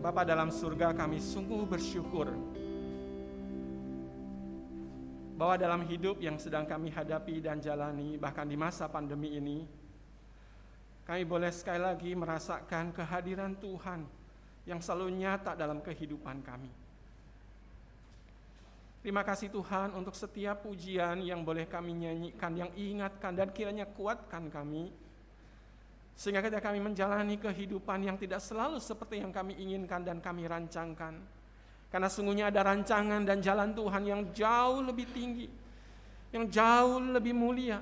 Bapa dalam surga, kami sungguh bersyukur bahwa dalam hidup yang sedang kami hadapi dan jalani, bahkan di masa pandemi ini, kami boleh sekali lagi merasakan kehadiran Tuhan yang selalu nyata dalam kehidupan kami. Terima kasih Tuhan untuk setiap pujian yang boleh kami nyanyikan, yang ingatkan dan kiranya kuatkan kami, sehingga ketika kami menjalani kehidupan yang tidak selalu seperti yang kami inginkan dan kami rancangkan. Karena sungguhnya ada rancangan dan jalan Tuhan yang jauh lebih tinggi, yang jauh lebih mulia,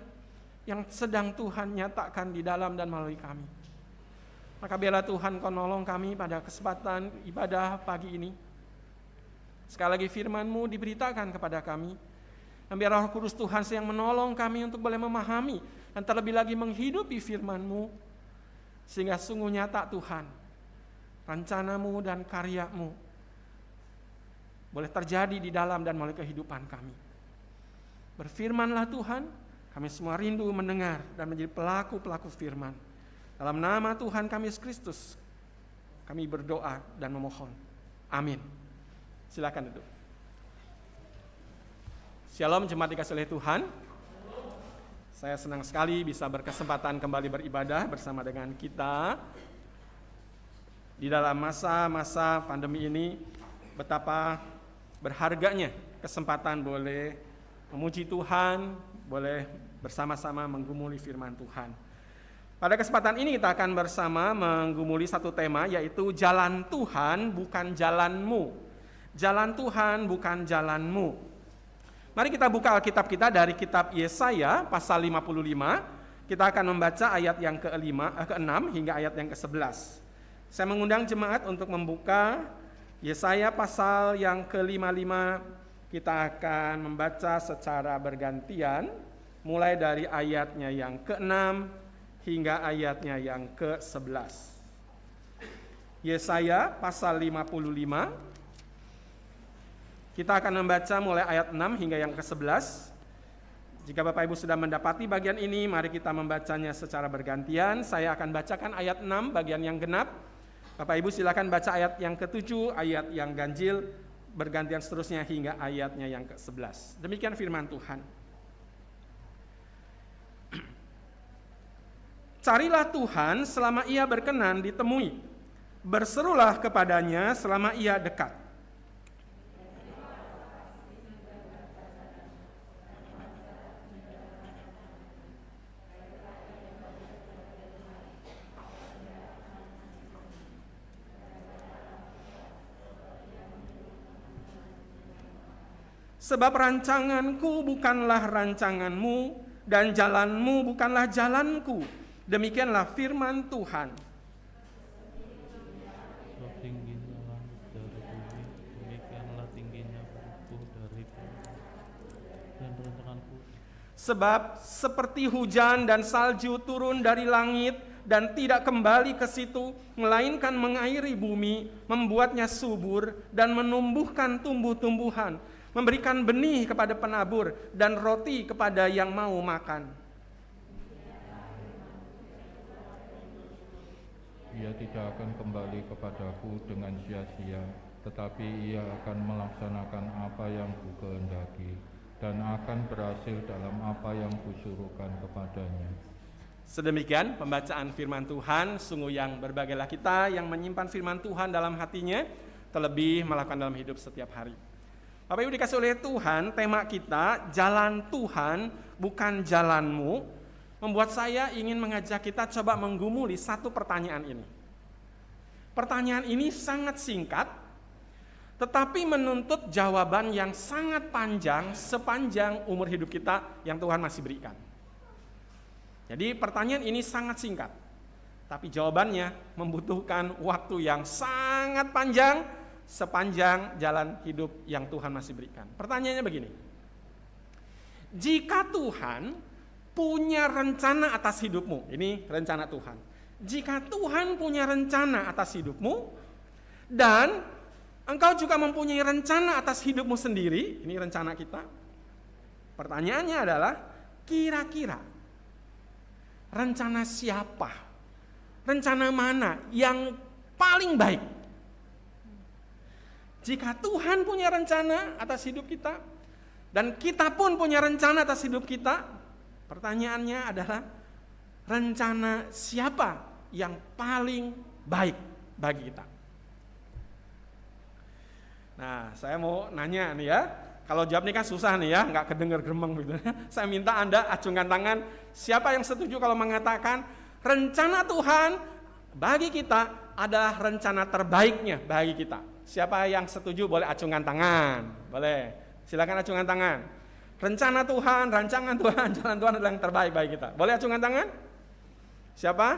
yang sedang Tuhan nyatakan di dalam dan melalui kami. Maka biarlah Tuhan Kau nolong kami pada kesempatan ibadah pagi ini. Sekali lagi firman-Mu diberitakan kepada kami. Dan biar Roh Kudus Tuhan yang menolong kami untuk boleh memahami dan terlebih lagi menghidupi firman-Mu. Sehingga sungguh nyata Tuhan, rencana-Mu dan karya-Mu boleh terjadi di dalam dan melalui kehidupan kami. Berfirman-Lah Tuhan, kami semua rindu mendengar dan menjadi pelaku-pelaku firman. Dalam nama Tuhan kami Yesus Kristus, kami berdoa dan memohon. Amin. Silakan duduk. Shalom jemaat dikasih oleh Tuhan. Saya senang sekali bisa berkesempatan kembali beribadah bersama dengan kita. Di dalam masa-masa pandemi ini, betapa berharganya kesempatan boleh memuji Tuhan, boleh bersama-sama menggumuli firman Tuhan. Pada kesempatan ini kita akan bersama menggumuli satu tema, yaitu jalan Tuhan bukan jalanmu. Jalan Tuhan bukan jalanmu. Mari kita buka Alkitab kita dari kitab Yesaya pasal 55. Kita akan membaca ayat yang ke-6 hingga ayat yang ke-11. Saya mengundang jemaat untuk membuka Yesaya pasal yang ke-55. Kita akan membaca secara bergantian, mulai dari ayatnya yang ke-6 hingga ayatnya yang ke-11. Yesaya pasal 55. Kita akan membaca mulai ayat 6 hingga yang ke-11. Jika Bapak Ibu sudah mendapati bagian ini, mari kita membacanya secara bergantian. Saya akan bacakan ayat 6 bagian yang genap. Bapak Ibu silakan baca ayat yang ke-7, ayat yang ganjil, bergantian seterusnya hingga ayatnya yang ke-11. Demikian firman Tuhan. Carilah Tuhan selama Ia berkenan ditemui. Berserulah kepadanya selama Ia dekat. Sebab rancanganku bukanlah rancanganmu, dan jalanmu bukanlah jalanku. Demikianlah firman Tuhan. Tingginya langit dari bumi, demikianlah tingginya perutku dari bumi, dan rancanganku. Sebab seperti hujan dan salju turun dari langit, dan tidak kembali ke situ, melainkan mengairi bumi, membuatnya subur, dan menumbuhkan tumbuh-tumbuhan, memberikan benih kepada penabur dan roti kepada yang mau makan. Ia tidak akan kembali kepadaku dengan sia-sia, tetapi ia akan melaksanakan apa yang kukehendaki dan akan berhasil dalam apa yang kusuruhkan kepadanya. Sedemikian pembacaan firman Tuhan. Sungguh yang berbagailah kita yang menyimpan firman Tuhan dalam hatinya, terlebih melakukan dalam hidup setiap hari. Bapak Ibu dikasih oleh Tuhan, tema kita jalan Tuhan bukan jalanmu, membuat saya ingin mengajak kita coba menggumuli satu pertanyaan ini. Pertanyaan ini sangat singkat, tetapi menuntut jawaban yang sangat panjang sepanjang umur hidup kita yang Tuhan masih berikan. Jadi pertanyaan ini sangat singkat, tapi jawabannya membutuhkan waktu yang sangat panjang sepanjang jalan hidup yang Tuhan masih berikan. Pertanyaannya begini. Jika Tuhan punya rencana atas hidupmu, ini rencana Tuhan. Jika Tuhan punya rencana atas hidupmu, dan engkau juga mempunyai rencana atas hidupmu sendiri, ini rencana kita. Pertanyaannya adalah, kira-kira rencana siapa? Rencana mana yang paling baik? jika Tuhan punya rencana atas hidup kita, dan kita pun punya rencana atas hidup kita, pertanyaannya adalah rencana siapa yang paling baik bagi kita? Nah, saya mau nanya nih ya, kalau jawab nih kan susah nih ya, nggak kedenger gremeng gitu. Saya minta Anda acungkan tangan, siapa yang setuju kalau mengatakan rencana Tuhan bagi kita adalah rencana terbaiknya bagi kita? Siapa yang setuju boleh acungkan tangan, boleh. Silakan acungkan tangan. Rencana Tuhan, rancangan Tuhan, jalan Tuhan adalah yang terbaik bagi kita. Boleh acungkan tangan? Siapa?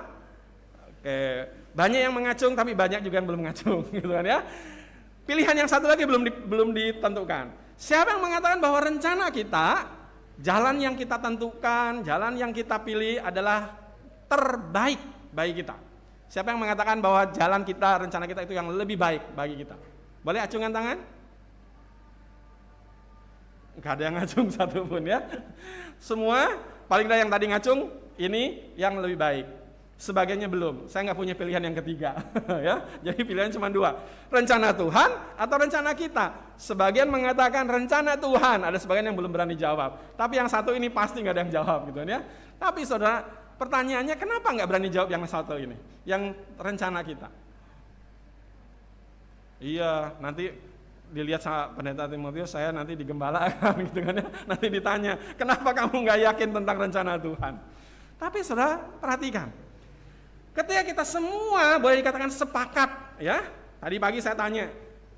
Oke, banyak yang mengacung tapi banyak juga yang belum mengacung, gitu kan ya. Pilihan yang satu lagi belum ditentukan. Siapa yang mengatakan bahwa rencana kita, jalan yang kita tentukan, jalan yang kita pilih adalah terbaik bagi kita? Siapa yang mengatakan bahwa jalan kita, rencana kita itu yang lebih baik bagi kita? Boleh acungan tangan? Gak ada yang ngacung satupun ya. Semua, paling tidak yang tadi ngacung, ini yang lebih baik. Sebagiannya belum, saya nggak punya pilihan yang ketiga. Ya, jadi pilihan cuma dua, rencana Tuhan atau rencana kita. Sebagian mengatakan rencana Tuhan, ada sebagian yang belum berani jawab. Tapi yang satu ini pasti nggak ada yang jawab gitu ya. Tapi saudara, pertanyaannya kenapa nggak berani jawab yang satu ini, yang rencana kita? Iya, nanti dilihat sama pendeta Timotius, saya nanti digembalakan gitu kan ya. Nanti ditanya, kenapa kamu nggak yakin tentang rencana Tuhan? Tapi saudara, perhatikan. Ketika kita semua boleh dikatakan sepakat, ya. Tadi pagi saya tanya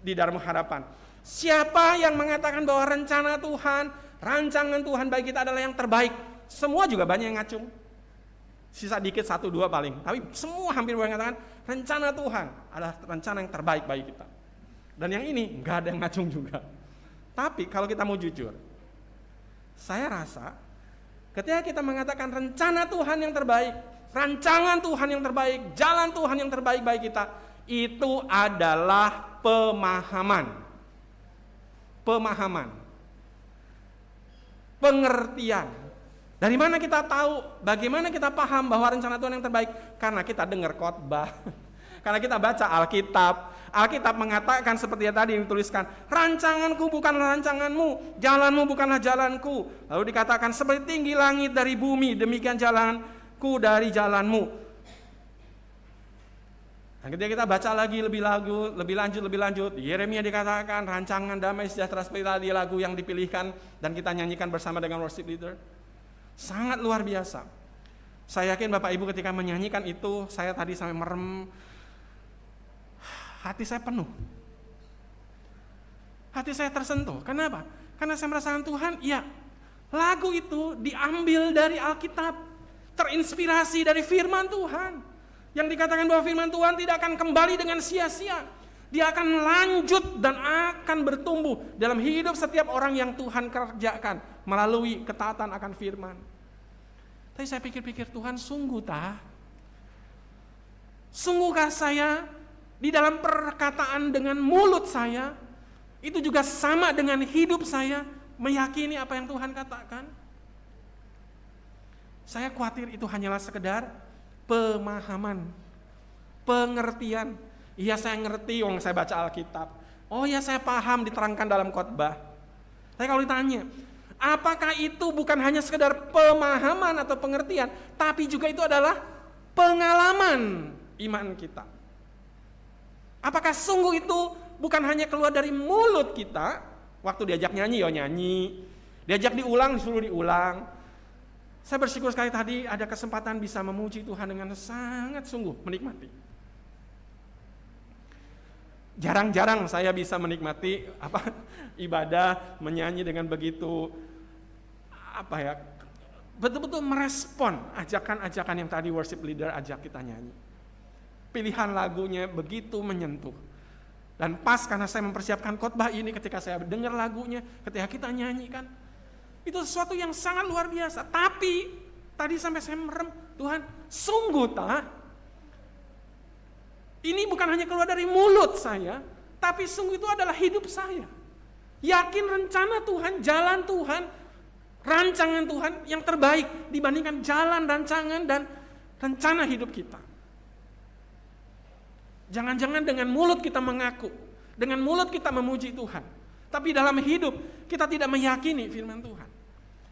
di Dharma Harapan, siapa yang mengatakan bahwa rencana Tuhan, rancangan Tuhan bagi kita adalah yang terbaik? Semua juga banyak yang ngacung. Sisa dikit 1-2 paling, tapi semua hampir boleh mengatakan rencana Tuhan adalah rencana yang terbaik bagi kita. Dan yang ini nggak ada yang ngacung juga. Tapi kalau kita mau jujur, saya rasa ketika kita mengatakan rencana Tuhan yang terbaik, rancangan Tuhan yang terbaik, jalan Tuhan yang terbaik bagi kita, itu adalah pemahaman, pengertian. Dari mana kita tahu, bagaimana kita paham bahwa rencana Tuhan yang terbaik? Karena kita dengar khotbah, karena kita baca Alkitab. Alkitab mengatakan seperti yang tadi dituliskan, rancanganku bukanlah rancanganmu, jalanmu bukanlah jalanku. Lalu dikatakan seperti tinggi langit dari bumi, demikian jalanku dari jalanmu. Dan ketika kita baca lagi lebih lanjut, Yeremia dikatakan rancangan damai sejahtera seperti tadi lagu yang dipilihkan dan kita nyanyikan bersama dengan worship leader. Sangat luar biasa. Saya yakin Bapak Ibu ketika menyanyikan itu, saya tadi sampai merem, hati saya penuh. Hati saya tersentuh. Kenapa? Karena saya merasakan Tuhan, ya, lagu itu diambil dari Alkitab, terinspirasi dari firman Tuhan. Yang dikatakan bahwa firman Tuhan tidak akan kembali dengan sia-sia. Dia akan lanjut dan akan bertumbuh dalam hidup setiap orang yang Tuhan kerjakan melalui ketaatan akan firman. Tapi saya pikir-pikir, Tuhan sungguhkah saya di dalam perkataan dengan mulut saya itu juga sama dengan hidup saya meyakini apa yang Tuhan katakan? Saya khawatir itu hanyalah sekedar pemahaman, pengertian. Iya, saya ngerti, saya baca Alkitab. Oh ya, saya paham diterangkan dalam khotbah. Tapi kalau ditanya, apakah itu bukan hanya sekedar pemahaman atau pengertian, tapi juga itu adalah pengalaman iman kita? Apakah sungguh itu bukan hanya keluar dari mulut kita, waktu diajak nyanyi, nyanyi, diajak diulang, disuruh diulang. Saya bersyukur sekali tadi ada kesempatan bisa memuji Tuhan dengan sangat sungguh menikmati. Jarang-jarang saya bisa menikmati ibadah, menyanyi dengan begitu betul-betul merespon ajakan-ajakan yang tadi worship leader ajak kita nyanyi. Pilihan lagunya begitu menyentuh. Dan pas karena saya mempersiapkan khotbah ini, ketika saya dengar lagunya, ketika kita nyanyikan, itu sesuatu yang sangat luar biasa. Tapi tadi sampai saya merem, Tuhan, sungguh ini bukan hanya keluar dari mulut saya, tapi sungguh itu adalah hidup saya. Yakin rencana Tuhan, jalan Tuhan, rancangan Tuhan yang terbaik dibandingkan jalan, rancangan, dan rencana hidup kita. Jangan-jangan dengan mulut kita mengaku, Dengan mulut kita memuji Tuhan, tapi dalam hidup kita tidak meyakini firman Tuhan.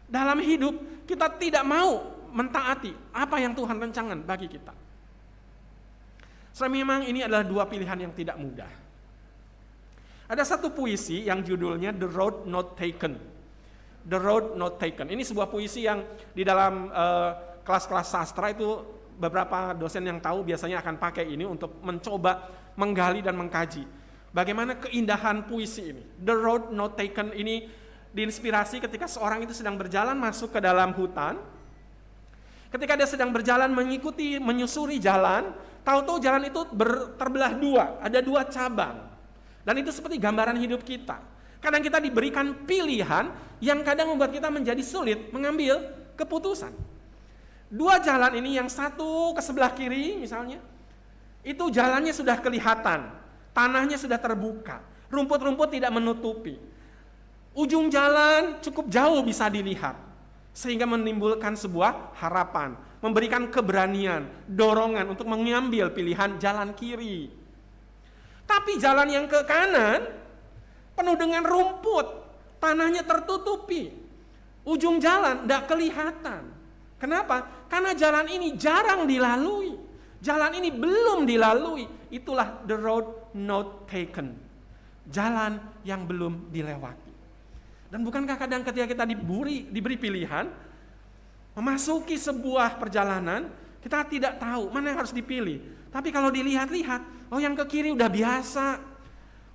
Dalam hidup kita tidak mau mentaati apa yang Tuhan rencanakan bagi kita. Memang ini adalah dua pilihan yang tidak mudah. Ada satu puisi yang judulnya The Road Not Taken. The Road Not Taken. Ini sebuah puisi yang di dalam kelas-kelas sastra itu beberapa dosen yang tahu biasanya akan pakai ini untuk mencoba menggali dan mengkaji bagaimana keindahan puisi ini. The Road Not Taken ini diinspirasi ketika seorang itu sedang berjalan masuk ke dalam hutan. Ketika dia sedang berjalan menyusuri jalan, tahu-tahu jalan itu terbelah dua, ada dua cabang. Dan itu seperti gambaran hidup kita. Kadang kita diberikan pilihan yang kadang membuat kita menjadi sulit mengambil keputusan. Dua jalan ini, yang satu ke sebelah kiri misalnya, itu jalannya sudah kelihatan, tanahnya sudah terbuka, rumput-rumput tidak menutupi. Ujung jalan cukup jauh bisa dilihat, sehingga menimbulkan sebuah harapan, memberikan keberanian, dorongan untuk mengambil pilihan jalan kiri. Tapi jalan yang ke kanan penuh dengan rumput, tanahnya tertutupi, ujung jalan tidak kelihatan. Kenapa? Karena jalan ini jarang dilalui, jalan ini belum dilalui. Itulah the road not taken, jalan yang belum dilewati. Dan bukankah kadang ketika kita diberi pilihan memasuki sebuah perjalanan, kita tidak tahu mana yang harus dipilih. Tapi kalau dilihat-lihat, oh yang ke kiri udah biasa,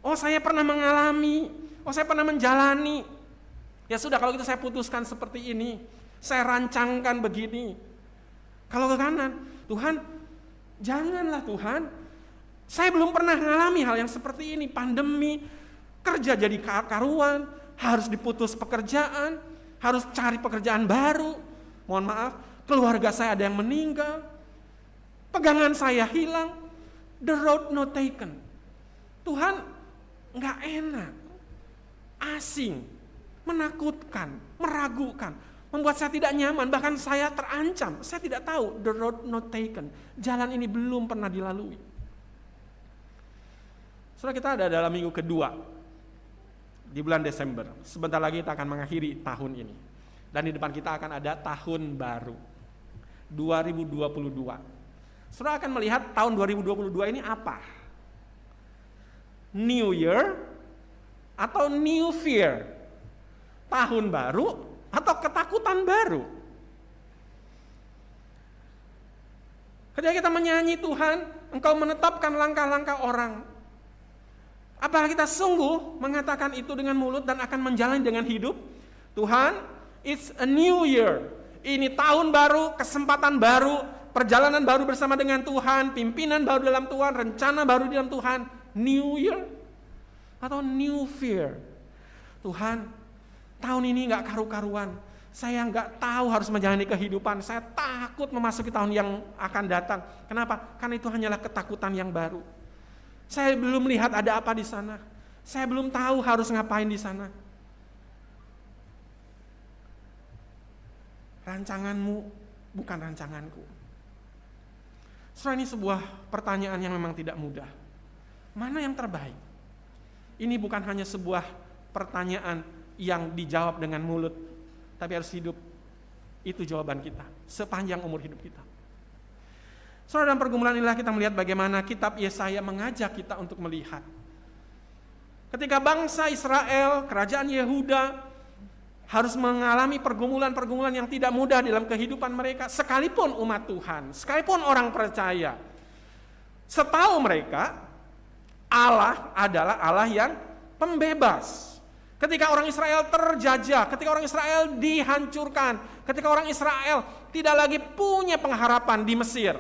oh saya pernah mengalami, oh saya pernah menjalani. Ya sudah, kalau gitu saya putuskan seperti ini, saya rancangkan begini. Kalau ke kanan, Tuhan janganlah Tuhan, saya belum pernah mengalami hal yang seperti ini, pandemi, kerja jadi karuan, harus diputus pekerjaan, harus cari pekerjaan baru, mohon maaf, keluarga saya ada yang meninggal, pegangan saya hilang, the road not taken. Tuhan nggak enak, asing, menakutkan, meragukan, membuat saya tidak nyaman, bahkan saya terancam, saya tidak tahu, the road not taken, jalan ini belum pernah dilalui. Saudara, kita ada dalam minggu kedua, di bulan Desember, sebentar lagi kita akan mengakhiri tahun ini. Dan di depan kita akan ada tahun baru, 2022. Saudara akan melihat tahun 2022 ini apa? New Year atau New Fear? Tahun baru atau ketakutan baru? Ketika kita menyanyi Tuhan, Engkau menetapkan langkah-langkah orang. Apakah kita sungguh mengatakan itu dengan mulut dan akan menjalani dengan hidup? Tuhan, it's a new year. Ini tahun baru, kesempatan baru, perjalanan baru bersama dengan Tuhan, pimpinan baru dalam Tuhan, rencana baru dalam Tuhan. New year atau new fear? Tuhan, tahun ini gak karu-karuan. Saya gak tahu harus menjalani kehidupan. Saya takut memasuki tahun yang akan datang. Kenapa? Karena itu hanyalah ketakutan yang baru. Saya belum lihat ada apa di sana. Saya belum tahu harus ngapain di sana. Rancanganmu bukan rancanganku. Saudara, ini sebuah pertanyaan yang memang tidak mudah. Mana yang terbaik? Ini bukan hanya sebuah pertanyaan yang dijawab dengan mulut, tapi harus hidup. Itu jawaban kita sepanjang umur hidup kita. Saudara, dalam pergumulan inilah kita melihat bagaimana kitab Yesaya mengajak kita untuk melihat. Ketika bangsa Israel, kerajaan Yehuda harus mengalami pergumulan-pergumulan yang tidak mudah dalam kehidupan mereka, sekalipun umat Tuhan, sekalipun orang percaya. Setahu mereka, Allah adalah Allah yang pembebas. Ketika orang Israel terjajah, ketika orang Israel dihancurkan, ketika orang Israel tidak lagi punya pengharapan di Mesir,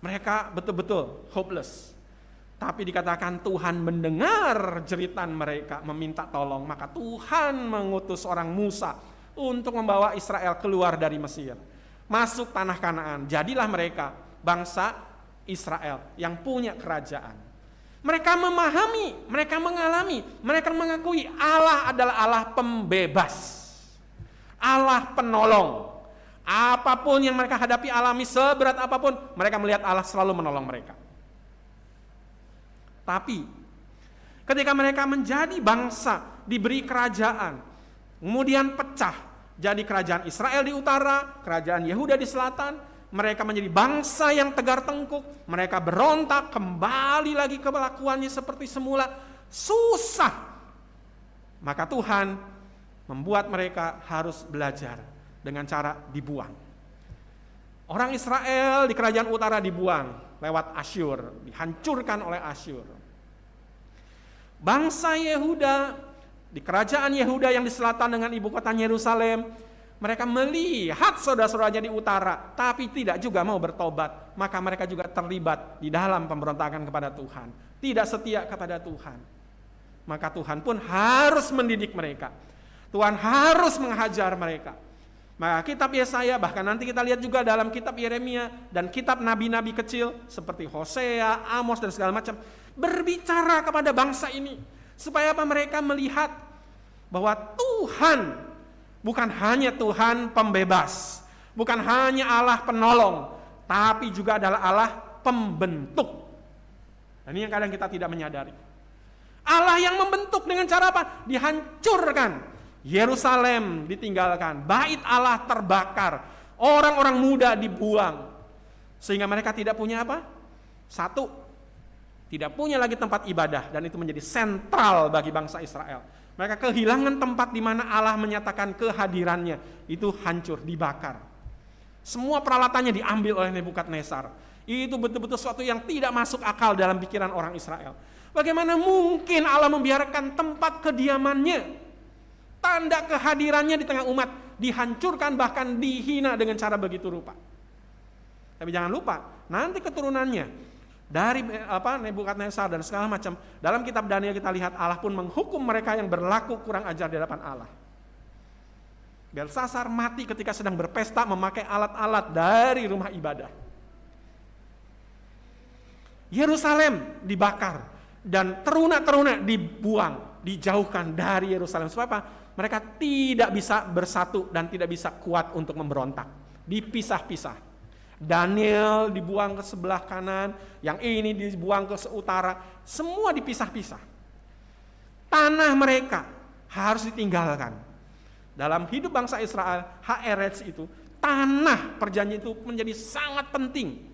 mereka betul-betul hopeless. Tapi dikatakan Tuhan mendengar jeritan mereka, meminta tolong. Maka Tuhan mengutus orang Musa untuk membawa Israel keluar dari Mesir, masuk tanah Kanaan. Jadilah mereka bangsa Israel yang punya kerajaan. Mereka memahami, mereka mengalami, mereka mengakui Allah adalah Allah pembebas, Allah penolong. Apapun yang mereka hadapi, alami seberat apapun, mereka melihat Allah selalu menolong mereka. Tapi Ketika mereka menjadi bangsa, diberi kerajaan, kemudian pecah, jadi kerajaan Israel di utara, kerajaan Yehuda di selatan, mereka menjadi bangsa yang tegar tengkuk, mereka berontak, kembali lagi ke kelakuannya seperti semula, susah. Maka Tuhan membuat mereka harus belajar dengan cara dibuang. Orang Israel di kerajaan utara dibuang lewat Asyur, dihancurkan oleh Asyur. Bangsa Yehuda di kerajaan Yehuda yang di selatan dengan ibu kota Yerusalem, mereka melihat saudara-saudaranya di utara, tapi tidak juga mau bertobat. Maka mereka juga terlibat di dalam pemberontakan kepada Tuhan, tidak setia kepada Tuhan. Maka Tuhan pun harus mendidik mereka. Tuhan harus menghajar mereka. Maka kitab Yesaya, bahkan nanti kita lihat juga dalam kitab Yeremia dan kitab nabi-nabi kecil seperti Hosea, Amos dan segala macam, berbicara kepada bangsa ini supaya apa? Mereka melihat bahwa Tuhan bukan hanya Tuhan pembebas, bukan hanya Allah penolong, tapi juga adalah Allah pembentuk. Dan ini yang kadang kita tidak menyadari. Allah yang membentuk dengan cara apa? Dihancurkan. Yerusalem ditinggalkan, bait Allah terbakar, orang-orang muda dibuang. Sehingga mereka tidak punya apa? Satu, tidak punya lagi tempat ibadah, dan itu menjadi sentral bagi bangsa Israel. Mereka kehilangan tempat di mana Allah menyatakan kehadirannya, itu hancur, dibakar. Semua peralatannya diambil oleh Nebukadnezar. Itu betul-betul sesuatu yang tidak masuk akal dalam pikiran orang Israel. Bagaimana mungkin Allah membiarkan tempat kediamannya, tanda kehadirannya di tengah umat dihancurkan, bahkan dihina dengan cara begitu rupa. Tapi jangan lupa, nanti keturunannya dari Nebukadnezar dan segala macam, dalam kitab Daniel kita lihat Allah pun menghukum mereka yang berlaku kurang ajar di hadapan Allah. Belsasar mati ketika sedang berpesta memakai alat-alat dari rumah ibadah. Yerusalem dibakar dan teruna-teruna dibuang, dijauhkan dari Yerusalem. Sebab apa? Mereka tidak bisa bersatu dan tidak bisa kuat untuk memberontak. Dipisah-pisah. Daniel dibuang ke sebelah kanan, yang ini dibuang ke utara, semua dipisah-pisah. Tanah mereka harus ditinggalkan. Dalam hidup bangsa Israel, Haaretz itu, tanah perjanjian itu menjadi sangat penting.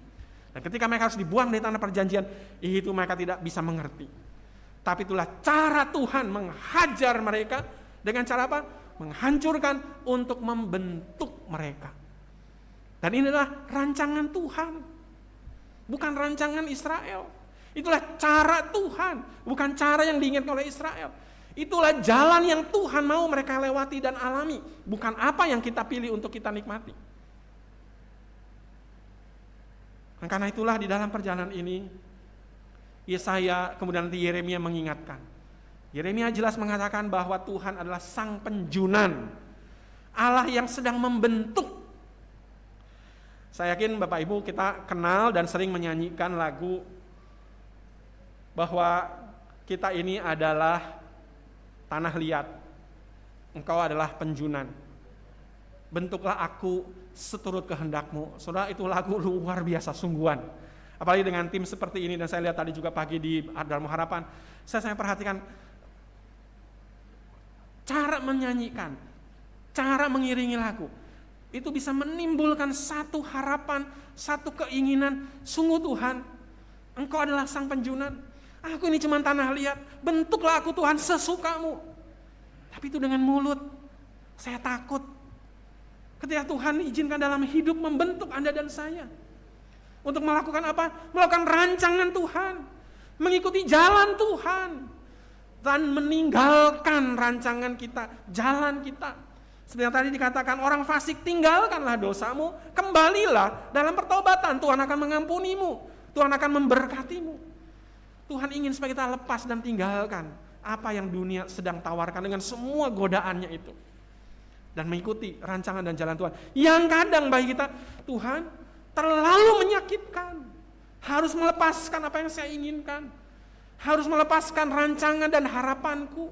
Dan ketika mereka harus dibuang dari tanah perjanjian, itu mereka tidak bisa mengerti. Tapi itulah cara Tuhan menghajar mereka. Dengan cara apa? Menghancurkan untuk membentuk mereka. Dan inilah rancangan Tuhan. Bukan rancangan Israel. Itulah cara Tuhan. Bukan cara yang diinginkan oleh Israel. Itulah jalan yang Tuhan mau mereka lewati dan alami. Bukan apa yang kita pilih untuk kita nikmati. Dan karena itulah di dalam perjalanan ini, Yesaya kemudian nanti Yeremia mengingatkan. Yeremia jelas mengatakan bahwa Tuhan adalah sang penjunan, Allah yang sedang membentuk. Saya yakin Bapak Ibu kita kenal dan sering menyanyikan lagu bahwa kita ini adalah tanah liat, engkau adalah penjunan. Bentuklah aku seturut kehendakmu. Saudara, itu lagu luar biasa sungguhan. Apalagi dengan tim seperti ini, dan saya lihat tadi juga pagi di Darmo Harapan, saya perhatikan cara menyanyikan, cara mengiringi lagu, itu bisa menimbulkan satu harapan, satu keinginan. Sungguh Tuhan, engkau adalah sang penjunan. Aku ini cuma tanah liat, bentuklah aku Tuhan sesukamu. Tapi itu dengan mulut, saya takut. Ketika Tuhan izinkan dalam hidup membentuk Anda dan saya. Untuk melakukan apa? Melakukan rancangan Tuhan. Mengikuti jalan Tuhan. Dan meninggalkan rancangan kita, jalan kita. Seperti yang tadi dikatakan, orang fasik tinggalkanlah dosamu, kembalilah dalam pertobatan, Tuhan akan mengampunimu, Tuhan akan memberkatimu. Tuhan ingin supaya kita lepas dan tinggalkan apa yang dunia sedang tawarkan dengan semua godaannya itu. Dan mengikuti rancangan dan jalan Tuhan. Yang kadang bagi kita, Tuhan terlalu menyakitkan. Harus melepaskan apa yang saya inginkan. Harus melepaskan rancangan dan harapanku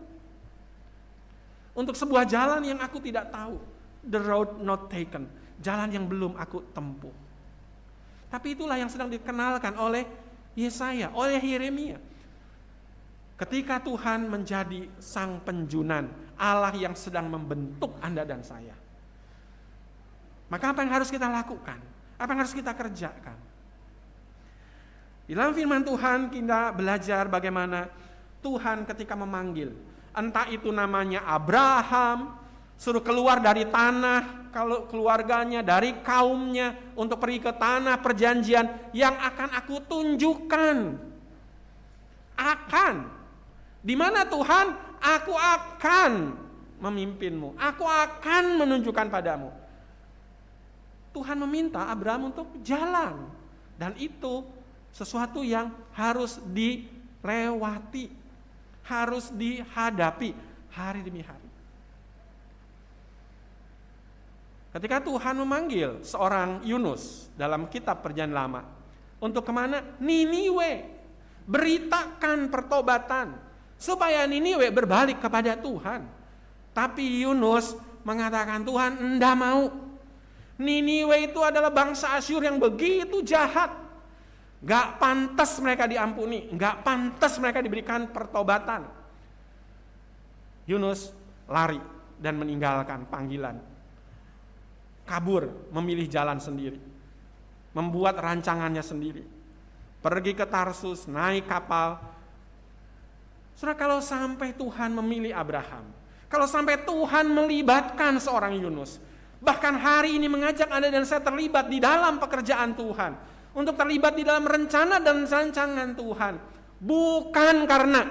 untuk sebuah jalan yang aku tidak tahu. The road not taken. Jalan yang belum aku tempuh. Tapi itulah yang sedang dikenalkan oleh Yesaya, oleh Yeremia. Ketika Tuhan menjadi sang penjunan, Allah yang sedang membentuk Anda dan saya, maka apa yang harus kita lakukan? Apa yang harus kita kerjakan? Di dalam firman Tuhan kita belajar bagaimana Tuhan ketika memanggil, entah itu namanya Abraham, suruh keluar dari tanah kalau keluarganya, dari kaumnya, untuk pergi ke tanah perjanjian yang akan aku tunjukkan. Di mana Tuhan? Aku akan memimpinmu. Aku akan menunjukkan padamu. Tuhan meminta Abraham untuk jalan. Dan itu sesuatu yang harus dilewati. Harus dihadapi hari demi hari. Ketika Tuhan memanggil seorang Yunus dalam kitab Perjanjian Lama. Untuk kemana? Niniwe. Beritakan pertobatan. Supaya Niniwe berbalik kepada Tuhan. Tapi Yunus mengatakan, Tuhan enggak mau. Niniwe itu adalah bangsa Asyur yang begitu jahat. Gak pantas mereka diampuni. Gak pantas mereka diberikan pertobatan. Yunus lari dan meninggalkan panggilan. Kabur, memilih jalan sendiri. Membuat rancangannya sendiri. Pergi ke Tarsus, naik kapal. Saudara, kalau sampai Tuhan memilih Abraham, kalau sampai Tuhan melibatkan seorang Yunus, bahkan hari ini mengajak Anda dan saya terlibat di dalam pekerjaan Tuhan, untuk terlibat di dalam rencana dan rancangan Tuhan, bukan karena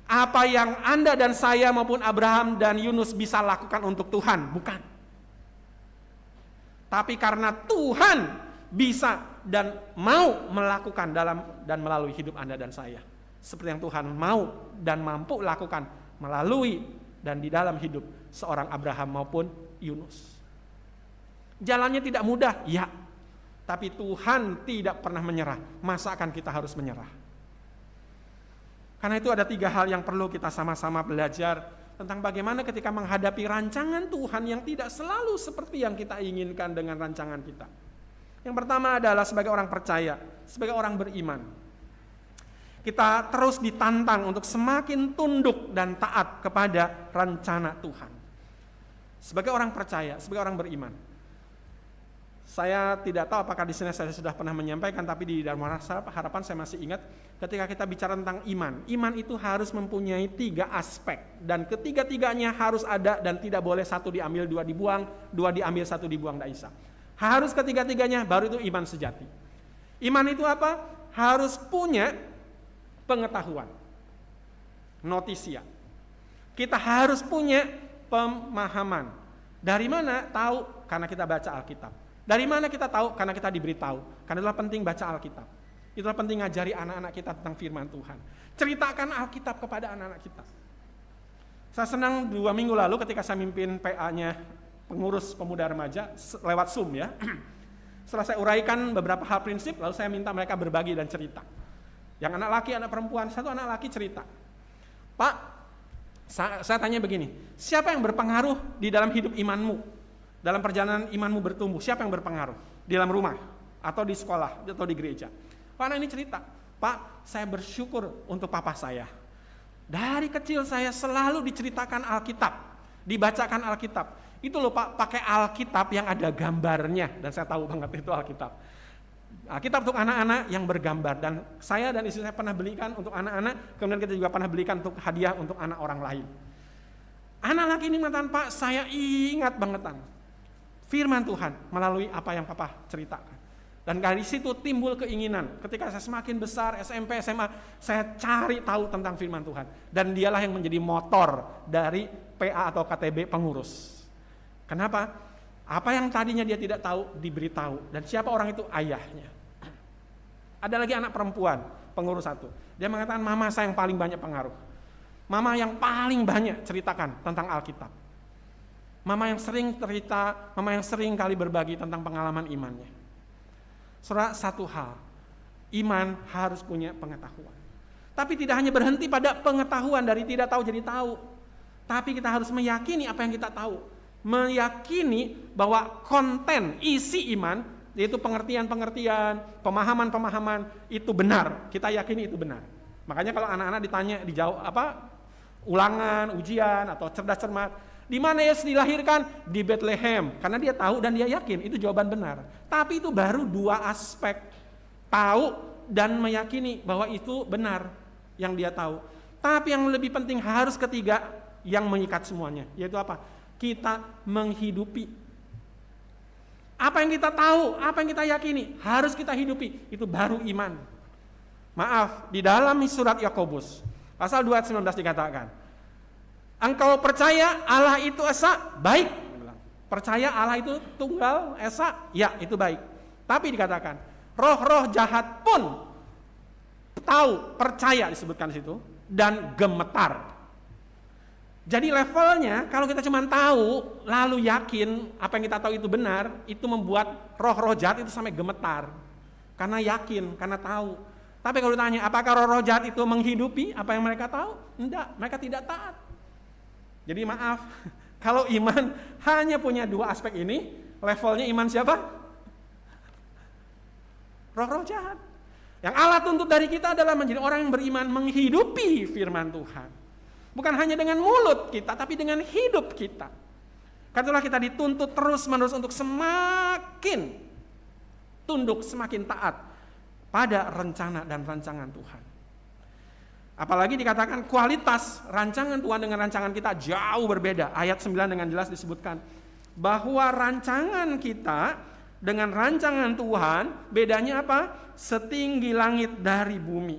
apa yang Anda dan saya maupun Abraham dan Yunus bisa lakukan untuk Tuhan, bukan. Tapi karena Tuhan bisa dan mau melakukan dalam dan melalui hidup Anda dan saya. Seperti yang Tuhan mau dan mampu lakukan melalui dan di dalam hidup seorang Abraham maupun Yunus. Jalannya tidak mudah, ya. Tapi Tuhan tidak pernah menyerah. Masa akan kita harus menyerah? Karena itu ada 3 hal yang perlu kita sama-sama belajar tentang bagaimana ketika menghadapi rancangan Tuhan yang tidak selalu seperti yang kita inginkan dengan rancangan kita. Yang pertama adalah sebagai orang percaya, sebagai orang beriman. Kita terus ditantang untuk semakin tunduk dan taat kepada rencana Tuhan. Sebagai orang percaya, sebagai orang beriman. Saya tidak tahu apakah di sini saya sudah pernah menyampaikan, tapi di dalam harapan saya masih ingat ketika kita bicara tentang iman. Iman itu harus mempunyai 3 aspek dan ketiga-tiganya harus ada dan tidak boleh 1 diambil 2 dibuang, 2 diambil 1 dibuang, tidak bisa. Harus ketiga-tiganya, baru itu iman sejati. Iman itu apa? Harus punya pengetahuan, notisia. Kita harus punya pemahaman. Dari mana? Tahu, karena kita baca Alkitab. Dari mana kita tahu? Karena kita diberitahu. Karena itulah penting baca Alkitab. Itulah penting ngajari anak-anak kita tentang firman Tuhan. Ceritakan Alkitab kepada anak-anak kita. Saya senang 2 minggu lalu ketika saya mimpin PA-nya pengurus pemuda remaja lewat Zoom ya. Setelah saya uraikan beberapa hal prinsip, lalu saya minta mereka berbagi dan cerita. Yang anak laki, anak perempuan, 1 anak laki cerita. Pak, saya tanya begini, siapa yang berpengaruh di dalam hidup imanmu? Dalam perjalanan imanmu bertumbuh, siapa yang berpengaruh? Di dalam rumah, atau di sekolah, atau di gereja? Pak, anak ini cerita, Pak, saya bersyukur untuk papa saya. Dari kecil saya selalu diceritakan Alkitab, dibacakan Alkitab. Itu loh Pak, pakai Alkitab yang ada gambarnya, dan saya tahu banget itu Alkitab. Alkitab untuk anak-anak yang bergambar, dan saya dan istri saya pernah belikan untuk anak-anak, kemudian kita juga pernah belikan untuk hadiah untuk anak orang lain. Anak laki ini mengatakan, Pak, saya ingat bangetan firman Tuhan melalui apa yang Papa ceritakan. Dan dari situ timbul keinginan, ketika saya semakin besar, SMP, SMA, saya cari tahu tentang firman Tuhan. Dan dialah yang menjadi motor dari PA atau KTB pengurus. Kenapa? Apa yang tadinya dia tidak tahu, diberitahu. Dan siapa orang itu? Ayahnya. Ada lagi anak perempuan, pengurus 1. Dia mengatakan, mama saya yang paling banyak pengaruh. Mama yang paling banyak ceritakan tentang Alkitab. Mama yang sering cerita, mama yang sering kali berbagi tentang pengalaman imannya. Saudara, 1 hal, iman harus punya pengetahuan. Tapi tidak hanya berhenti pada pengetahuan, dari tidak tahu jadi tahu. Tapi kita harus meyakini apa yang kita tahu. Meyakini bahwa konten, isi iman, yaitu pengertian-pengertian, pemahaman-pemahaman, itu benar. Kita yakini itu benar. Makanya kalau anak-anak ditanya dijawab ulangan, ujian atau cerdas cermat, di mana Yesus dilahirkan? Di Bethlehem. Karena dia tahu dan dia yakin itu jawaban benar. Tapi itu baru 2 aspek. Tahu dan meyakini bahwa itu benar yang dia tahu. Tapi yang lebih penting harus ketiga yang mengikat semuanya, yaitu apa? Kita menghidupi. Apa yang kita tahu, apa yang kita yakini, harus kita hidupi. Itu baru iman. Maaf, di dalam surat Yakobus pasal 2 ayat 19 dikatakan, engkau percaya Allah itu esa, baik. Percaya Allah itu tunggal, esa, ya itu baik. Tapi dikatakan, roh-roh jahat pun tahu, percaya disebutkan di situ, dan gemetar. Jadi levelnya, kalau kita cuma tahu, lalu yakin apa yang kita tahu itu benar, itu membuat roh-roh jahat itu sampai gemetar. Karena yakin, karena tahu. Tapi kalau ditanya, apakah roh-roh jahat itu menghidupi apa yang mereka tahu? Enggak, mereka tidak taat. Jadi maaf, kalau iman hanya punya 2 aspek ini, levelnya iman siapa? Roh-roh jahat. Yang Allah tuntut dari kita adalah menjadi orang yang beriman, menghidupi firman Tuhan. Bukan hanya dengan mulut kita, tapi dengan hidup kita. Karena itulah kita dituntut terus-menerus untuk semakin tunduk, semakin taat pada rencana dan rancangan Tuhan. Apalagi dikatakan kualitas rancangan Tuhan dengan rancangan kita jauh berbeda. Ayat 9 dengan jelas disebutkan bahwa rancangan kita dengan rancangan Tuhan bedanya apa? Setinggi langit dari bumi.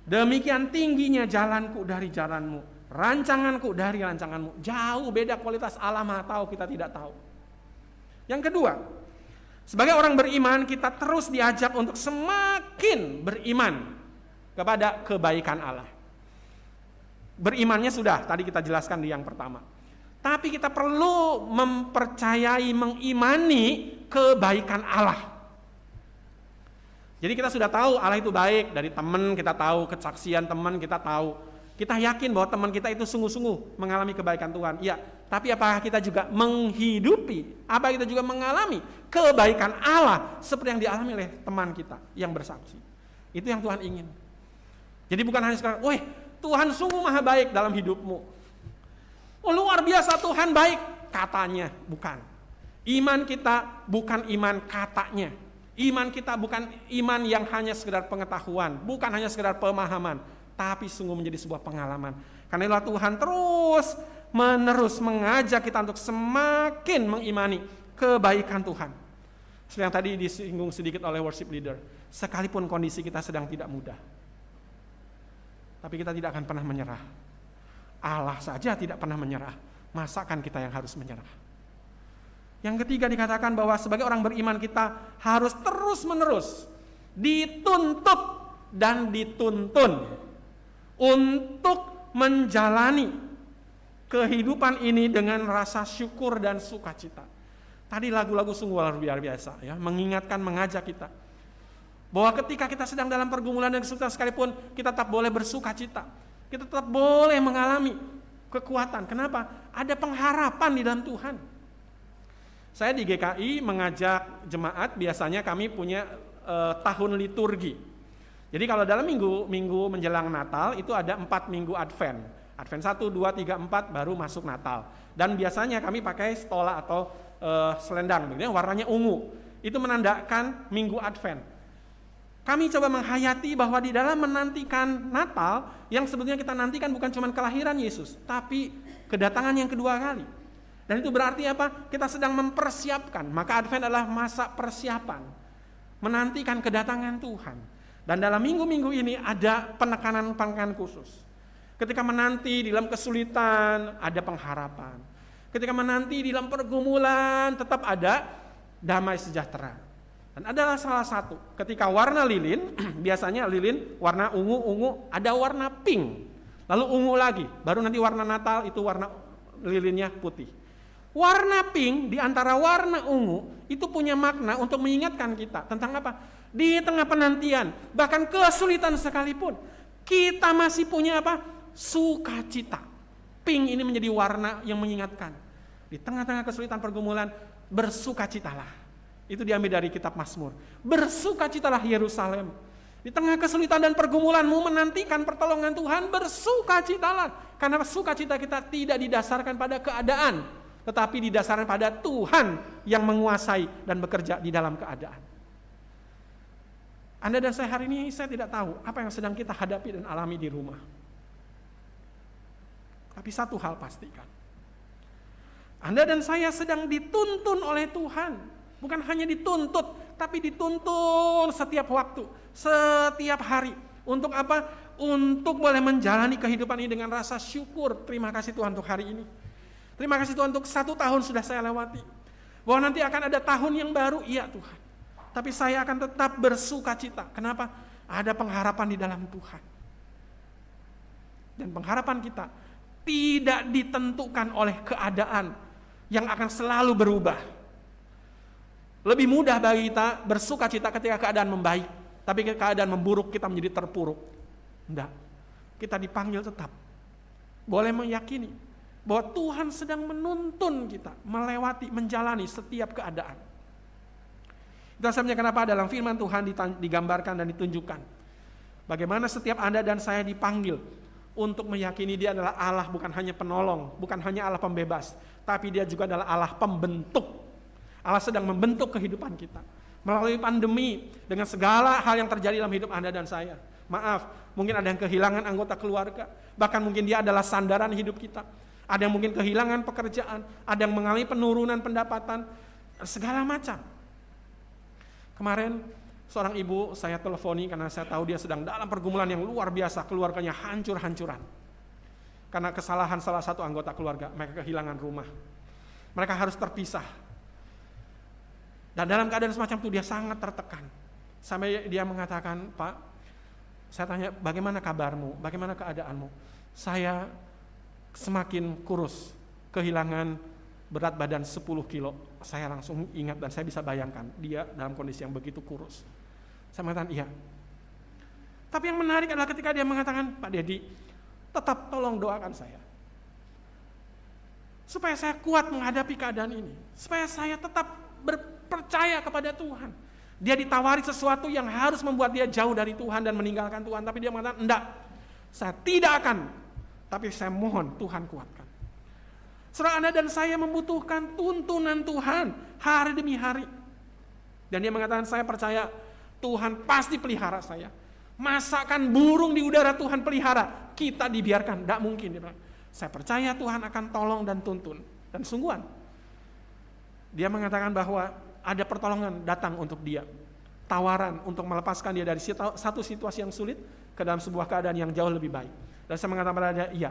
Demikian tingginya jalanku dari jalanmu, rancanganku dari rancanganmu. Jauh beda kualitas. Allah Maha tahu, kita tidak tahu. Yang kedua, sebagai orang beriman kita terus diajak untuk semakin beriman kepada kebaikan Allah. Berimannya sudah tadi kita jelaskan di yang pertama. Tapi kita perlu mempercayai, mengimani kebaikan Allah. Jadi kita sudah tahu Allah itu baik, dari teman kita tahu, kesaksian teman kita tahu. Kita yakin bahwa teman kita itu sungguh-sungguh mengalami kebaikan Tuhan. Iya, tapi apakah kita juga menghidupi, apa kita juga mengalami kebaikan Allah seperti yang dialami oleh teman kita yang bersaksi. Itu yang Tuhan ingin. Jadi bukan hanya sekarang, weh Tuhan sungguh maha baik dalam hidupmu. Oh, luar biasa Tuhan baik, katanya, bukan. Iman kita bukan iman katanya. Iman kita bukan iman yang hanya sekedar pengetahuan, bukan hanya sekedar pemahaman, tapi sungguh menjadi sebuah pengalaman. Karena itulah Tuhan terus menerus mengajak kita untuk semakin mengimani kebaikan Tuhan. Seperti yang tadi disinggung sedikit oleh worship leader, sekalipun kondisi kita sedang tidak mudah, tapi kita tidak akan pernah menyerah. Allah saja tidak pernah menyerah, masakan kita yang harus menyerah. Yang ketiga dikatakan bahwa sebagai orang beriman kita harus terus-menerus dituntut dan dituntun untuk menjalani kehidupan ini dengan rasa syukur dan sukacita. Tadi lagu-lagu sungguh luar biasa ya, mengingatkan, mengajak kita bahwa ketika kita sedang dalam pergumulan dan kesulitan sekalipun, kita tetap boleh bersukacita. Kita tetap boleh mengalami kekuatan. Kenapa? Ada pengharapan di dalam Tuhan. Saya di GKI mengajak jemaat, biasanya kami punya tahun liturgi. Jadi kalau dalam minggu menjelang Natal itu ada 4 minggu Advent. Advent 1, 2, 3, 4 baru masuk Natal. Dan biasanya kami pakai stola atau selendang, warnanya ungu. Itu menandakan minggu Advent. Kami coba menghayati bahwa di dalam menantikan Natal, yang sebetulnya kita nantikan bukan cuma kelahiran Yesus, tapi kedatangan yang kedua kali. Dan itu berarti apa? Kita sedang mempersiapkan. Maka Advent adalah masa persiapan, menantikan kedatangan Tuhan. Dan dalam minggu-minggu ini ada penekanan-penekanan khusus. Ketika menanti di dalam kesulitan, ada pengharapan. Ketika menanti di dalam pergumulan, tetap ada damai sejahtera. Dan adalah salah satu, ketika warna lilin, biasanya lilin warna ungu, ada warna pink. Lalu ungu lagi, baru nanti warna Natal itu warna lilinnya putih. Warna pink di antara warna ungu itu punya makna untuk mengingatkan kita tentang apa? Di tengah penantian, bahkan kesulitan sekalipun, kita masih punya apa? Sukacita. Pink ini menjadi warna yang mengingatkan. Di tengah-tengah kesulitan pergumulan, bersukacitalah. Itu diambil dari kitab Mazmur. Bersukacitalah Yerusalem. Di tengah kesulitan dan pergumulanmu menantikan pertolongan Tuhan, bersukacitalah. Karena sukacita kita tidak didasarkan pada keadaan, tetapi didasarkan pada Tuhan yang menguasai dan bekerja di dalam keadaan. Anda dan saya hari ini, saya tidak tahu apa yang sedang kita hadapi dan alami di rumah. Tapi satu hal pastikan, Anda dan saya sedang dituntun oleh Tuhan. Bukan hanya dituntut, tapi dituntun setiap waktu, setiap hari. Untuk apa? Untuk boleh menjalani kehidupan ini dengan rasa syukur. Terima kasih Tuhan untuk hari ini. Terima kasih Tuhan untuk 1 tahun sudah saya lewati. Bahwa nanti akan ada tahun yang baru, iya Tuhan. Tapi saya akan tetap bersukacita. Kenapa? Ada pengharapan di dalam Tuhan. Dan pengharapan kita tidak ditentukan oleh keadaan yang akan selalu berubah. Lebih mudah bagi kita bersukacita ketika keadaan membaik, tapi ketika keadaan memburuk kita menjadi terpuruk. Enggak. Kita dipanggil tetap boleh meyakini bahwa Tuhan sedang menuntun kita melewati, menjalani setiap keadaan. Itu sebabnya kenapa dalam firman Tuhan digambarkan dan ditunjukkan bagaimana setiap Anda dan saya dipanggil untuk meyakini Dia adalah Allah, bukan hanya penolong, bukan hanya Allah pembebas, tapi Dia juga adalah Allah pembentuk. Allah sedang membentuk kehidupan kita melalui pandemi dengan segala hal yang terjadi dalam hidup Anda dan saya. Maaf, mungkin ada yang kehilangan anggota keluarga, bahkan mungkin dia adalah sandaran hidup kita. Ada yang mungkin kehilangan pekerjaan, ada yang mengalami penurunan pendapatan, segala macam. Kemarin seorang ibu saya teleponi karena saya tahu dia sedang dalam pergumulan yang luar biasa, keluarganya hancur-hancuran. Karena kesalahan salah satu anggota keluarga, mereka kehilangan rumah. Mereka harus terpisah. Dan dalam keadaan semacam itu dia sangat tertekan. Sampai dia mengatakan, Pak, saya tanya bagaimana kabarmu, bagaimana keadaanmu? Saya semakin kurus, kehilangan berat badan 10 kilo. Saya langsung ingat dan saya bisa bayangkan dia dalam kondisi yang begitu kurus. Saya mengatakan iya. Tapi yang menarik adalah ketika dia mengatakan, Pak Dedi, tetap tolong doakan saya. Supaya saya kuat menghadapi keadaan ini. Supaya saya tetap percaya kepada Tuhan. Dia ditawari sesuatu yang harus membuat dia jauh dari Tuhan dan meninggalkan Tuhan. Tapi dia mengatakan, enggak, saya tidak akan. Tapi saya mohon Tuhan kuatkan. Saudara, Anda dan saya membutuhkan tuntunan Tuhan hari demi hari. Dan dia mengatakan, saya percaya Tuhan pasti pelihara saya. Masakan burung di udara Tuhan pelihara, kita dibiarkan, enggak mungkin. Saya percaya Tuhan akan tolong dan tuntun. Dan sungguhan, dia mengatakan bahwa ada pertolongan datang untuk dia. Tawaran untuk melepaskan dia dari satu situasi yang sulit ke dalam sebuah keadaan yang jauh lebih baik. Dan saya mengatakan pada dia, iya.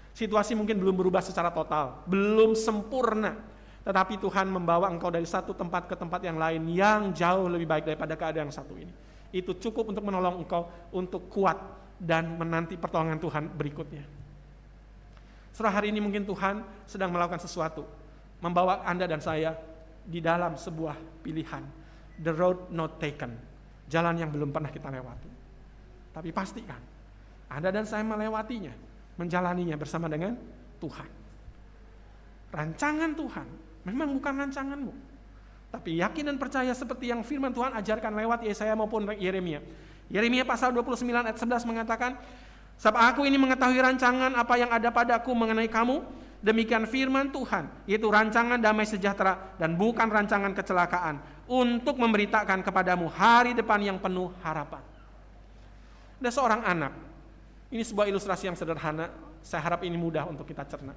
Situasi mungkin belum berubah secara total, belum sempurna. Tetapi Tuhan membawa engkau dari satu tempat ke tempat yang lain yang jauh lebih baik daripada keadaan yang satu ini. Itu cukup untuk menolong engkau untuk kuat dan menanti pertolongan Tuhan berikutnya. Setelah hari ini mungkin Tuhan sedang melakukan sesuatu, membawa Anda dan saya di dalam sebuah pilihan, the road not taken, jalan yang belum pernah kita lewati. Tapi pastikan Anda dan saya melewatinya, menjalaninya bersama dengan Tuhan. Rancangan Tuhan memang bukan rancanganmu, tapi yakin dan percaya seperti yang firman Tuhan ajarkan lewat Yesaya maupun Yeremia. Yeremia pasal 29 ayat 11 mengatakan, sebab aku ini mengetahui rancangan apa yang ada padaku mengenai kamu, demikian firman Tuhan, yaitu rancangan damai sejahtera dan bukan rancangan kecelakaan, untuk memberitakan kepadamu hari depan yang penuh harapan. Ada seorang anak, ini sebuah ilustrasi yang sederhana, saya harap ini mudah untuk kita cerna.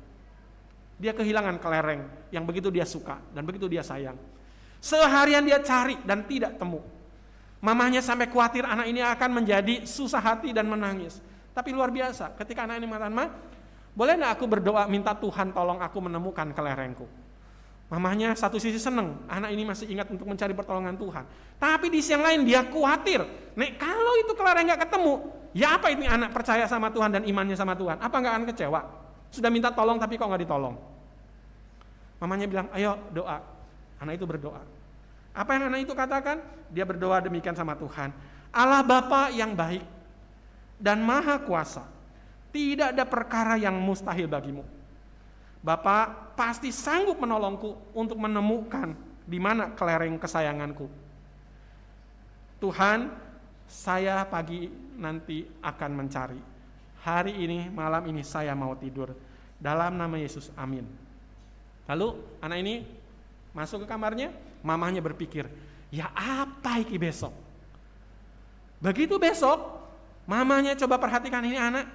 Dia kehilangan kelereng yang begitu dia suka dan begitu dia sayang. Seharian dia cari dan tidak temu. Mamahnya sampai khawatir anak ini akan menjadi susah hati dan menangis. Tapi luar biasa, ketika anak ini mengatakan, Ma, boleh gak aku berdoa minta Tuhan tolong aku menemukan kelerengku? Mamahnya satu sisi senang, anak ini masih ingat untuk mencari pertolongan Tuhan. Tapi di siang lain dia khawatir, nek kalau itu kelereng gak ketemu, ya apa ini anak percaya sama Tuhan dan imannya sama Tuhan? Apa gak akan kecewa? Sudah minta tolong tapi kok gak ditolong? Mamanya bilang, ayo doa. Anak itu berdoa. Apa yang anak itu katakan? Dia berdoa demikian sama Tuhan. Allah Bapa yang baik dan Maha Kuasa, tidak ada perkara yang mustahil bagimu. Bapa pasti sanggup menolongku untuk menemukan di mana kelereng kesayanganku. Tuhan, Saya pagi nanti akan mencari. Hari ini, malam ini saya mau tidur. Dalam nama Yesus, amin. Lalu anak ini masuk ke kamarnya, mamahnya berpikir, ya apa iki besok? Begitu besok, mamahnya coba perhatikan ini anak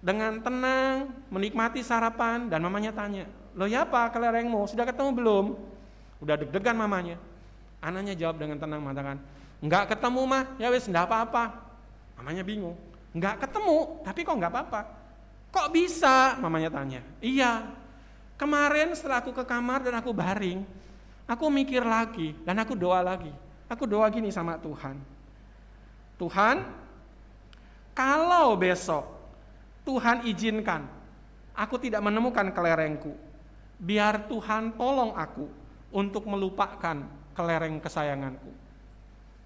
dengan tenang, menikmati sarapan, dan mamanya tanya, lo ya apa kelerengmu, sudah ketemu belum? Udah deg-degan mamanya. Anaknya jawab dengan tenang mengatakan, enggak ketemu mah, ya wis enggak apa-apa. Mamanya bingung, enggak ketemu, tapi kok enggak apa-apa? Kok bisa? Mamanya tanya. Iya, kemarin setelah aku ke kamar dan aku baring, aku mikir lagi dan aku doa lagi. Aku doa gini sama Tuhan. Tuhan, kalau besok Tuhan izinkan aku tidak menemukan kelerengku, biar Tuhan tolong aku untuk melupakan kelereng kesayanganku.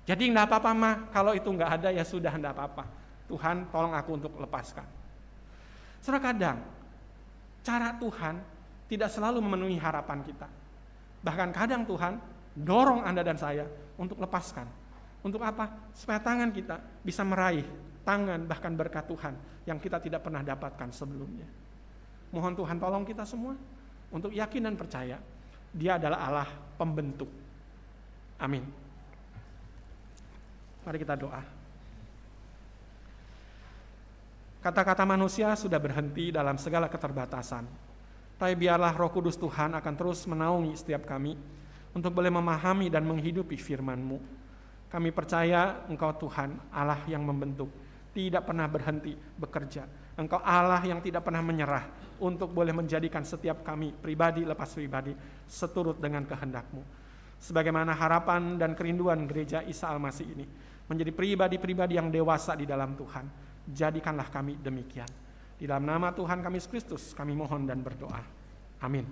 Jadi enggak apa-apa mah, kalau itu enggak ada ya sudah enggak apa-apa. Tuhan tolong aku untuk lepaskan. Saudara, kadang cara Tuhan tidak selalu memenuhi harapan kita. Bahkan kadang Tuhan dorong Anda dan saya untuk lepaskan. Untuk apa? Supaya tangan kita bisa meraih tangan bahkan berkat Tuhan yang kita tidak pernah dapatkan sebelumnya. Mohon Tuhan tolong kita semua untuk yakin dan percaya Dia adalah Allah pembentuk. Amin. Mari kita doa. Kata-kata manusia sudah berhenti dalam segala keterbatasan. Tapi biarlah Roh Kudus Tuhan akan terus menaungi setiap kami untuk boleh memahami dan menghidupi firman-Mu. Kami percaya Engkau Tuhan, Allah yang membentuk, tidak pernah berhenti bekerja. Engkau Allah yang tidak pernah menyerah untuk boleh menjadikan setiap kami, pribadi lepas pribadi, seturut dengan kehendak-Mu. Sebagaimana harapan dan kerinduan gereja Isa Al-Masih ini, menjadi pribadi-pribadi yang dewasa di dalam Tuhan. Jadikanlah kami demikian. Di dalam nama Tuhan kami Yesus Kristus, kami mohon dan berdoa. Amin.